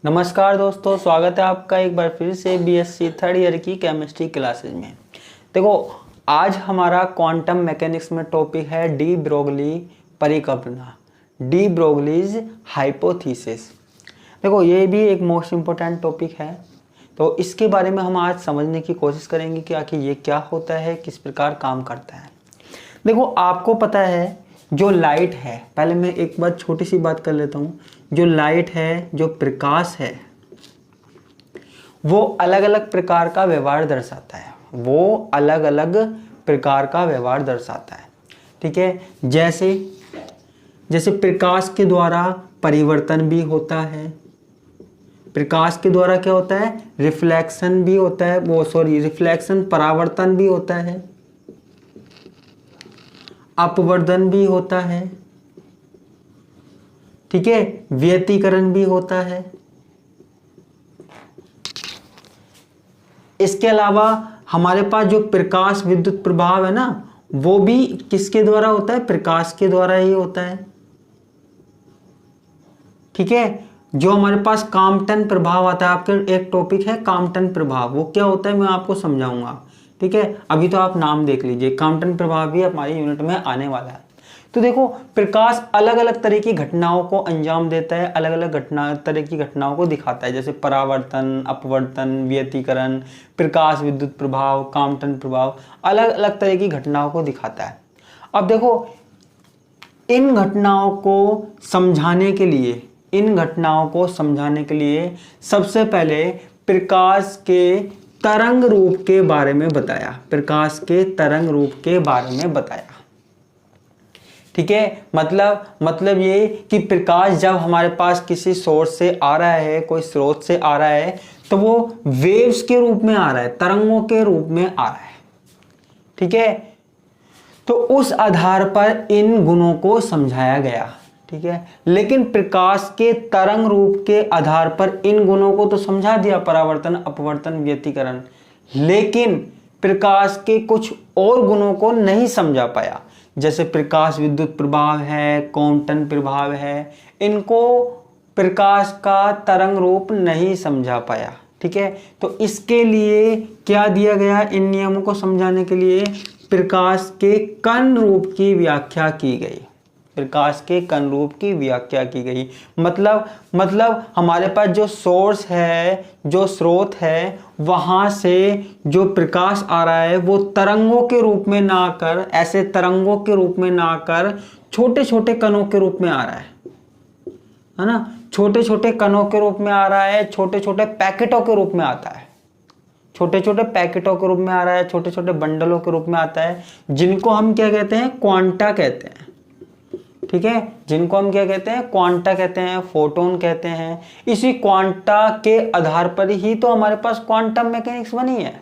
नमस्कार दोस्तों, स्वागत है आपका एक बार फिर से बीएससी थर्ड ईयर की केमिस्ट्री क्लासेज में। देखो, आज हमारा क्वांटम मैकेनिक्स में टॉपिक है डी ब्रोगली परिकल्पना, डी ब्रोगलीज हाइपोथीसिस। देखो, ये भी एक मोस्ट इम्पोर्टेंट टॉपिक है, तो इसके बारे में हम आज समझने की कोशिश करेंगे कि आखिर ये क्या होता है, किस प्रकार काम करता है। देखो, आपको पता है जो लाइट है, पहले मैं एक बार छोटी सी बात कर लेता हूँ। जो लाइट है, जो प्रकाश है, वो अलग अलग प्रकार का व्यवहार दर्शाता है। वो अलग अलग प्रकार का व्यवहार दर्शाता है, ठीक है। जैसे प्रकाश के द्वारा परिवर्तन भी होता है। प्रकाश के द्वारा क्या होता है? रिफ्लेक्शन भी होता है, रिफ्लेक्शन परावर्तन भी होता है, अपवर्तन भी होता है, ठीक है, व्यतिकरण भी होता है। इसके अलावा हमारे पास जो प्रकाश विद्युत प्रभाव है ना, वो भी किसके द्वारा होता है? प्रकाश के द्वारा ही होता है, ठीक है। जो हमारे पास कॉम्पटन प्रभाव आता है, आपके एक टॉपिक है कॉम्पटन प्रभाव, वो क्या होता है मैं आपको समझाऊंगा, ठीक है। अभी तो आप नाम देख लीजिए, कॉम्पटन प्रभाव भी हमारी यूनिट में आने वाला है। तो देखो, प्रकाश अलग अलग तरह की घटनाओं को अंजाम देता है, अलग अलग तरह की घटनाओं को दिखाता है, जैसे परावर्तन, अपवर्तन, व्यतिकरण, प्रकाश विद्युत प्रभाव, कॉम्पटन प्रभाव, अलग अलग तरह की घटनाओं को दिखाता है। अब देखो, इन घटनाओं को समझाने के लिए सबसे पहले प्रकाश के तरंग रूप के बारे में बताया, ठीक है। मतलब ये कि प्रकाश जब हमारे पास किसी सोर्स से आ रहा है, कोई स्रोत से आ रहा है, तो वो वेव्स के रूप में आ रहा है, तरंगों के रूप में आ रहा है, ठीक है। तो उस आधार पर इन गुणों को समझाया गया, ठीक है। लेकिन प्रकाश के तरंग रूप के आधार पर इन गुणों को तो समझा दिया, परावर्तन, अपवर्तन, व्यतिकरण, लेकिन प्रकाश के कुछ और गुणों को नहीं समझा पाया। जैसे प्रकाश विद्युत प्रभाव है, क्वांटम प्रभाव है, इनको प्रकाश का तरंग रूप नहीं समझा पाया, ठीक है। तो इसके लिए क्या दिया गया? इन नियमों को समझाने के लिए प्रकाश के कण रूप की व्याख्या की गई। मतलब हमारे पास जो सोर्स है, जो स्रोत है, वहां से जो प्रकाश आ रहा है वो तरंगों के रूप में ना आकर छोटे छोटे कणों के रूप में आ रहा है ना। छोटे छोटे कणों के रूप में आ रहा है, छोटे छोटे पैकेटों के रूप में आता है, छोटे छोटे बंडलों के रूप में आता है, जिनको हम क्या कहते हैं? क्वांटा कहते हैं, ठीक है। जिनको हम क्या कहते हैं? क्वांटा कहते हैं, फोटोन कहते हैं। इसी क्वांटा के आधार पर ही तो हमारे पास क्वांटम मैकेनिक्स बनी है।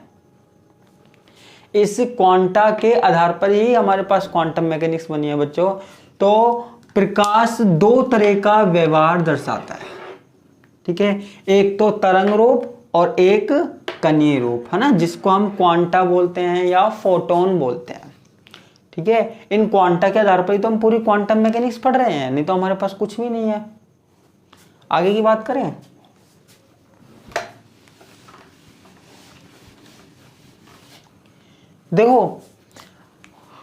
इस क्वांटा के आधार पर ही हमारे पास क्वांटम मैकेनिक्स बनी है बच्चों। तो प्रकाश दो तरह का व्यवहार दर्शाता है, ठीक है। एक तो तरंग रूप और एक कणीय रूप, है ना, जिसको हम क्वांटा बोलते हैं या फोटोन बोलते हैं, ठीक है। इन क्वांटा के आधार पर ही तो हम पूरी क्वांटम मैकेनिक्स पढ़ रहे हैं, नहीं तो हमारे पास कुछ भी नहीं है। आगे की बात करें, देखो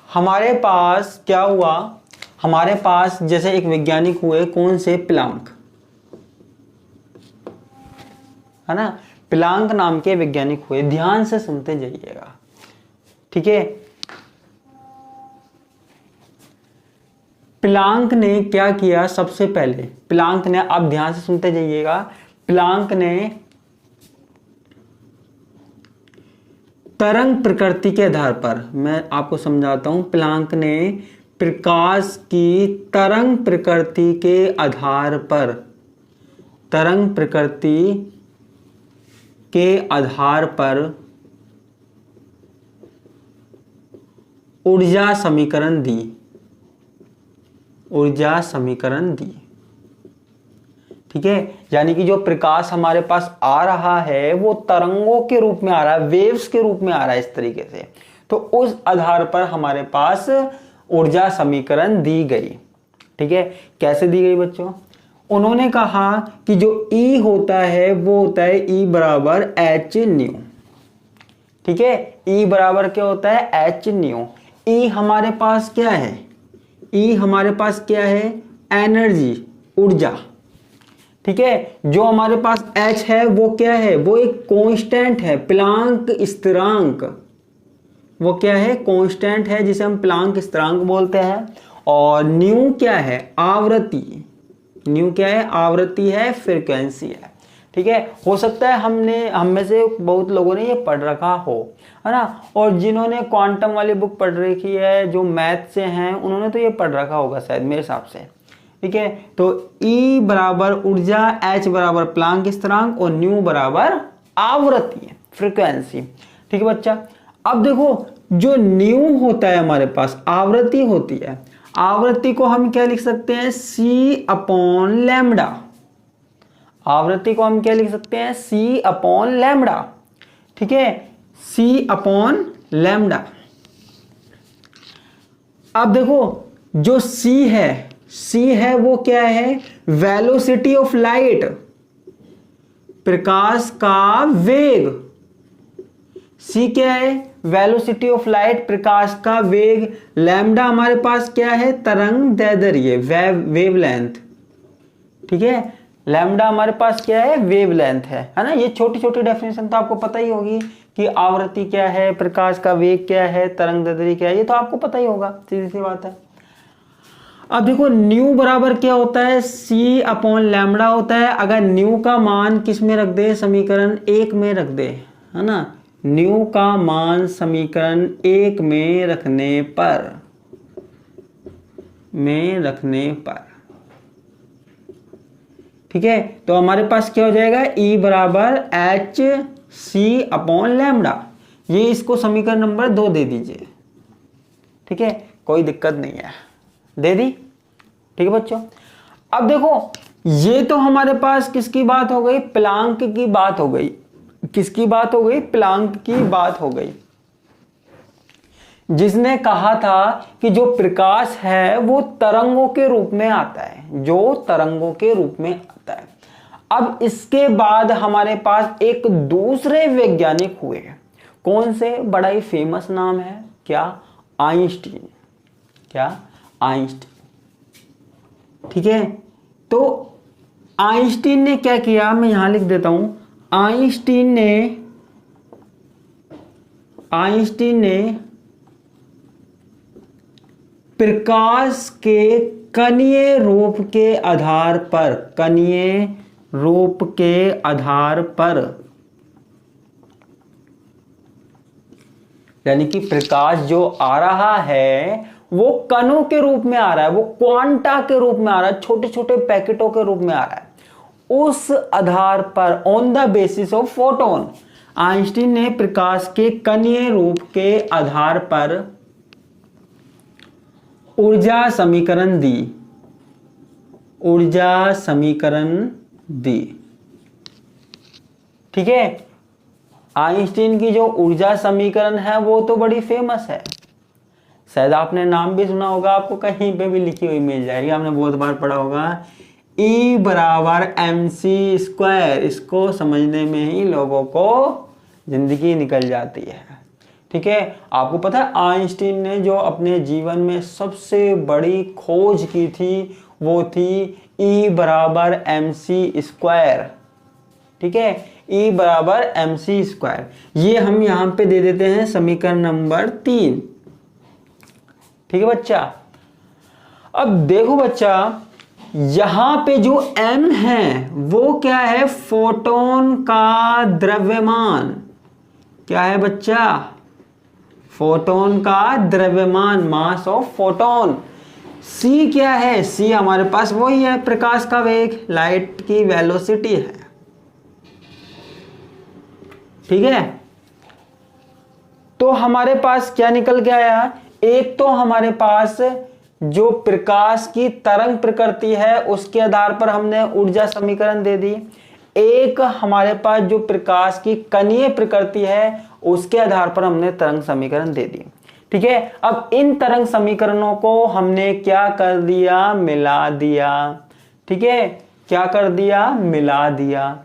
हमारे पास क्या हुआ, हमारे पास जैसे एक वैज्ञानिक हुए, कौन से? प्लांक, है ना, प्लांक नाम के वैज्ञानिक हुए। ध्यान से सुनते जाइएगा, ठीक है। प्लांक ने क्या किया? सबसे पहले प्लांक ने, आप ध्यान से सुनते जाइएगा, प्लांक ने तरंग प्रकृति के आधार पर, मैं आपको समझाता हूं, प्लांक ने प्रकाश की तरंग प्रकृति के आधार पर ऊर्जा समीकरण दी, ठीक है। यानी कि जो प्रकाश हमारे पास आ रहा है वो तरंगों के रूप में आ रहा है, वेव्स के रूप में आ रहा है, इस तरीके से। तो उस आधार पर हमारे पास ऊर्जा समीकरण दी गई, ठीक है। कैसे दी गई बच्चों? उन्होंने कहा कि जो E होता है वो होता है E बराबर h न्यू। ठीक है, E बराबर क्या होता है, h न्यू। E हमारे पास क्या है, E हमारे पास क्या है, एनर्जी, ऊर्जा। ठीक है, जो हमारे पास h है वो क्या है, वो एक कांस्टेंट है, प्लांक स्थिरांक। वो क्या है, कांस्टेंट है जिसे हम प्लांक स्थिरांक बोलते हैं। और न्यू क्या है, आवृत्ति। न्यू क्या है, आवृत्ति है, फ्रीक्वेंसी है। ठीक है, हो सकता है हम में से बहुत लोगों ने ये पढ़ रखा हो, है ना। और जिन्होंने क्वांटम वाली बुक पढ़ रखी है, जो मैथ से हैं, उन्होंने तो ये पढ़ रखा होगा शायद, मेरे हिसाब से। ठीक है, तो E बराबर ऊर्जा, H बराबर प्लांक स्थिरांक और न्यू बराबर आवृत्ति, फ्रीक्वेंसी। ठीक है बच्चा, अब देखो जो न्यू होता है हमारे पास, आवृत्ति होती है, आवृत्ति को हम क्या लिख सकते हैं, C अपॉन लैम्डा। आवृत्ति को हम क्या लिख सकते हैं, C अपॉन लैम्डा। ठीक है, C अपॉन लैम्डा। अब देखो जो C है वो क्या है, वेलोसिटी ऑफ लाइट, प्रकाश का वेग। C क्या है, वेलोसिटी ऑफ लाइट, प्रकाश का वेग। लैम्डा हमारे पास क्या है, तरंग दैर्ध्य, वेवलेंथ। ठीक है, लैम्डा हमारे पास क्या है, वेवलेंथ है ना। ये छोटी छोटी डेफिनेशन तो आपको पता ही होगी कि आवृत्ति क्या है, प्रकाश का वेग क्या है, तरंग दैर्ध्य क्या है, ये तो आपको पता ही होगा, सीधी सी बात है। अब देखो न्यू बराबर क्या होता है, C अपॉन लैम्डा होता है। अगर न्यू का मान किस में रख दे, समीकरण 1 में रख दे, है ना। न्यू का मान समीकरण 1 में रखने पर ठीक है, तो हमारे पास क्या हो जाएगा, E बराबर एच सी अपॉन लैम्डा। ये इसको समीकरण नंबर 2 दे दीजिए। ठीक है, कोई दिक्कत नहीं है, दे दी। ठीक है बच्चों, अब देखो ये तो हमारे पास किसकी बात हो गई, प्लांक की बात हो गई। किसकी बात हो गई, प्लांक की बात हो गई, जिसने कहा था कि जो प्रकाश है वो तरंगों के रूप में आता है, जो तरंगों के रूप में आता है। अब इसके बाद हमारे पास एक दूसरे वैज्ञानिक हुए, कौन से, बड़ा ही फेमस नाम है, क्या, आइंस्टीन। क्या, आइंस्टीन। ठीक है, तो आइंस्टीन ने क्या किया, मैं यहां लिख देता हूं। आइंस्टीन ने प्रकाश के कणीय रूप के आधार पर, यानी कि प्रकाश जो आ रहा है वो कणों के रूप में आ रहा है, वो क्वांटा के रूप में आ रहा है, छोटे छोटे पैकेटों के रूप में आ रहा है। उस आधार पर, on the basis of photon, Einstein ने प्रकाश के कणीय रूप के आधार पर ऊर्जा समीकरण दी। ठीक है, आइंस्टीन की जो ऊर्जा समीकरण है वो तो बड़ी फेमस है, शायद आपने नाम भी सुना होगा, आपको कहीं पे भी लिखी हुई मिल जाएगी, आपने बहुत बार पढ़ा होगा। E बराबर mc², इसको समझने में ही लोगों को जिंदगी निकल जाती है। ठीक है, आपको पता है आइंस्टीन ने जो अपने जीवन में सबसे बड़ी खोज की थी वो थी E बराबर mc²। ठीक है, E बराबर mc², ये हम यहां पे दे देते हैं समीकरण नंबर 3। ठीक है बच्चा, अब देखो बच्चा, यहां पे जो m है वो क्या है, फोटोन का द्रव्यमान। क्या है बच्चा, फोटोन का द्रव्यमान, मास ऑफ फोटोन। c क्या है, c हमारे पास वही है, प्रकाश का वेग, लाइट की वेलोसिटी है। ठीक है, तो हमारे पास क्या निकल के आया, एक तो हमारे पास जो प्रकाश की तरंग प्रकृति है उसके आधार पर हमने ऊर्जा समीकरण दे दी, एक हमारे पास जो प्रकाश की कणीय प्रकृति है उसके आधार पर हमने तरंग समीकरण दे दी। ठीक है, अब इन तरंग समीकरणों को हमने क्या कर दिया, मिला दिया। ठीक है, क्या कर दिया, मिला दिया।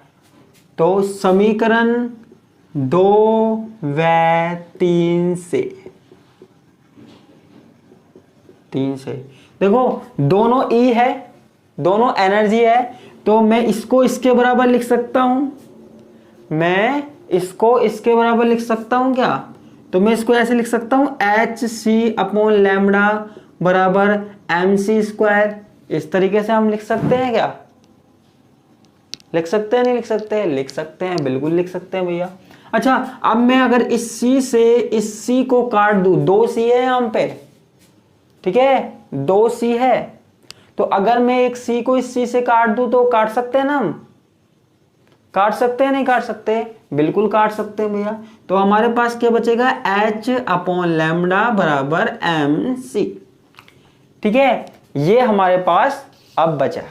तो समीकरण 2 व 3 से देखो दोनों ई है, दोनों एनर्जी है, तो मैं इसको इसके बराबर लिख सकता हूं, मैं इसको इसके बराबर लिख सकता हूं क्या? तो मैं इसको ऐसे लिख सकता हूं HC/λ बराबर mc²। इस तरीके से हम लिख सकते हैं क्या? लिख सकते हैं, नहीं लिख सकते? लिख सकते हैं, बिल्कुल लिख सकते हैं भैया। अच्छा, अब मैं अगर इस C से इस C को काट दूं, 2C है यहां पे, ठीक है, 2C है, तो अगर मैं एक C को इस C से काट दूं तो काट सकते हैं ना हम? काट सकते हैं, नहीं काट सकते? बिल्कुल काट सकते हैं भैया। तो हमारे पास क्या बचेगा, H/λ बराबर mc। ठीक है, ये हमारे पास अब बचा।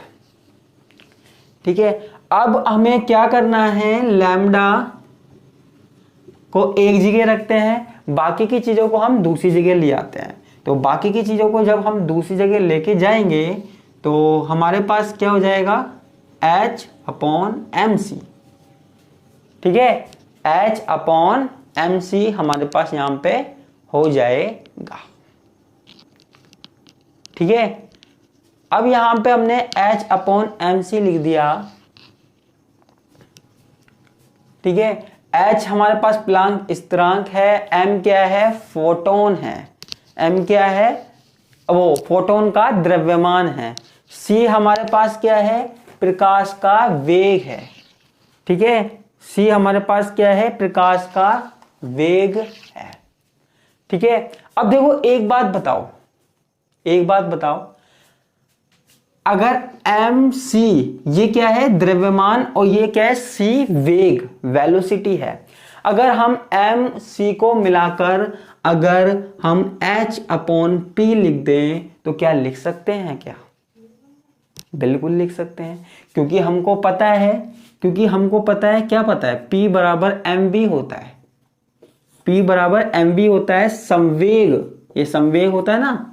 ठीक है, अब हमें क्या करना है, लैम्डा को एक जगह रखते हैं, बाकी की चीजों को हम दूसरी जगह ले आते हैं। तो बाकी की चीजों को जब हम दूसरी जगह लेके जाएंगे तो हमारे पास क्या हो जाएगा, H/mc। ठीक है, H/mc हमारे पास यहां पे हो जाएगा। ठीक है, अब यहां पे हमने H/mc लिख दिया। ठीक है, H हमारे पास प्लांक स्थिरांक है, M क्या है, फोटोन है, M क्या है, वो फोटोन का द्रव्यमान है, C हमारे पास क्या है, प्रकाश का वेग है। ठीक है, C हमारे पास क्या है, प्रकाश का वेग है। ठीक है, अब देखो एक बात बताओ, अगर mc ये क्या है, द्रव्यमान, और ये क्या है, c वेग, वेलोसिटी है। अगर हम mc को मिलाकर अगर हम H/p लिख दें तो क्या लिख सकते हैं क्या? बिल्कुल लिख सकते हैं, क्योंकि हमको पता है, क्या पता है, P बराबर mv होता है, P बराबर mv होता है, संवेग, ये संवेग होता है ना,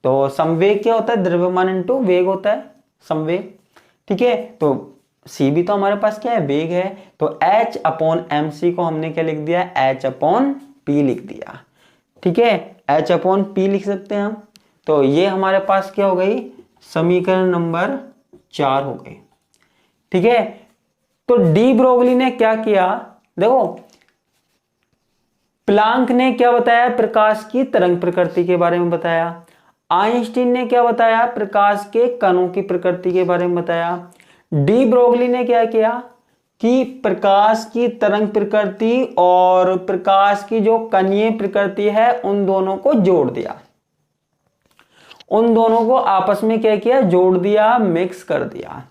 तो संवेग क्या होता है, द्रव्यमान इंटू वेग होता है, संवेग। ठीक है, तो c भी तो हमारे पास क्या है, वेग है, तो H/mc को हमने क्या लिख दिया, H/p लिख दिया। ठीक है, H/p लिख सकते हैं हम। तो ये हमारे पास क्या हो गई, समीकरण नंबर 4 हो गई। ठीक है, तो डी ब्रोगली ने क्या किया, देखो प्लांक ने क्या बताया, प्रकाश की तरंग प्रकृति के बारे में बताया, आइंस्टीन ने क्या बताया, प्रकाश के कणों की प्रकृति के बारे में बताया, डी ब्रोगली ने क्या किया कि प्रकाश की तरंग प्रकृति और प्रकाश की जो कणीय प्रकृति है उन दोनों को जोड़ दिया, उन दोनों को आपस में क्या किया, जोड़ दिया, मिक्स कर दिया।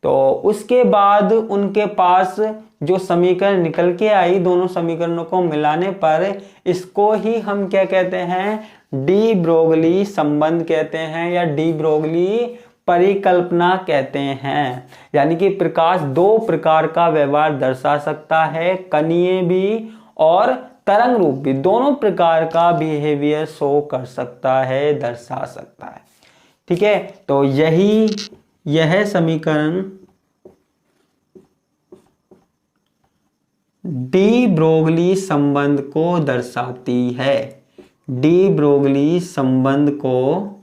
तो उसके बाद उनके पास जो समीकरण निकल के आई, दोनों समीकरणों को मिलाने पर इसको ही हम क्या कहते हैं, डी ब्रोगली संबंध कहते हैं, या डी ब्रोगली परिकल्पना कहते हैं। यानी कि प्रकाश दो प्रकार का व्यवहार दर्शा सकता है, कणीय भी और तरंग रूप भी, दोनों प्रकार का बिहेवियर शो कर सकता है, दर्शा सकता है। ठीक है, तो यह समीकरण डी ब्रोगली संबंध को दर्शाती है, डी ब्रोगली संबंध को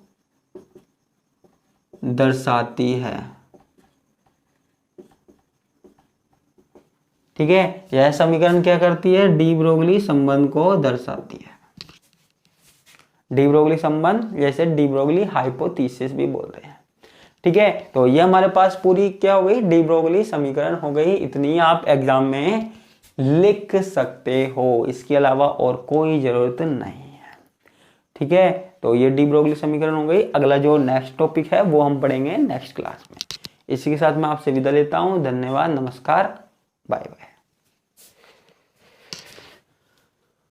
दर्शाती है। ठीक है, यह समीकरण क्या करती है, डी ब्रोगली संबंध को दर्शाती है। डी ब्रोगली संबंध, जैसे डी ब्रोगली हाइपोथेसिस भी बोलते हैं। ठीक है, तो ये हमारे पास पूरी क्या हो गई, डी ब्रोगली समीकरण हो गई। इतनी आप एग्जाम में लिख सकते हो, इसके अलावा और कोई जरूरत नहीं है। ठीक है, तो ये डी ब्रोगली समीकरण हो गई। अगला जो नेक्स्ट टॉपिक है वो हम पढ़ेंगे नेक्स्ट क्लास में। इसी के साथ मैं आपसे विदा लेता हूं। धन्यवाद, नमस्कार, बाय बाय।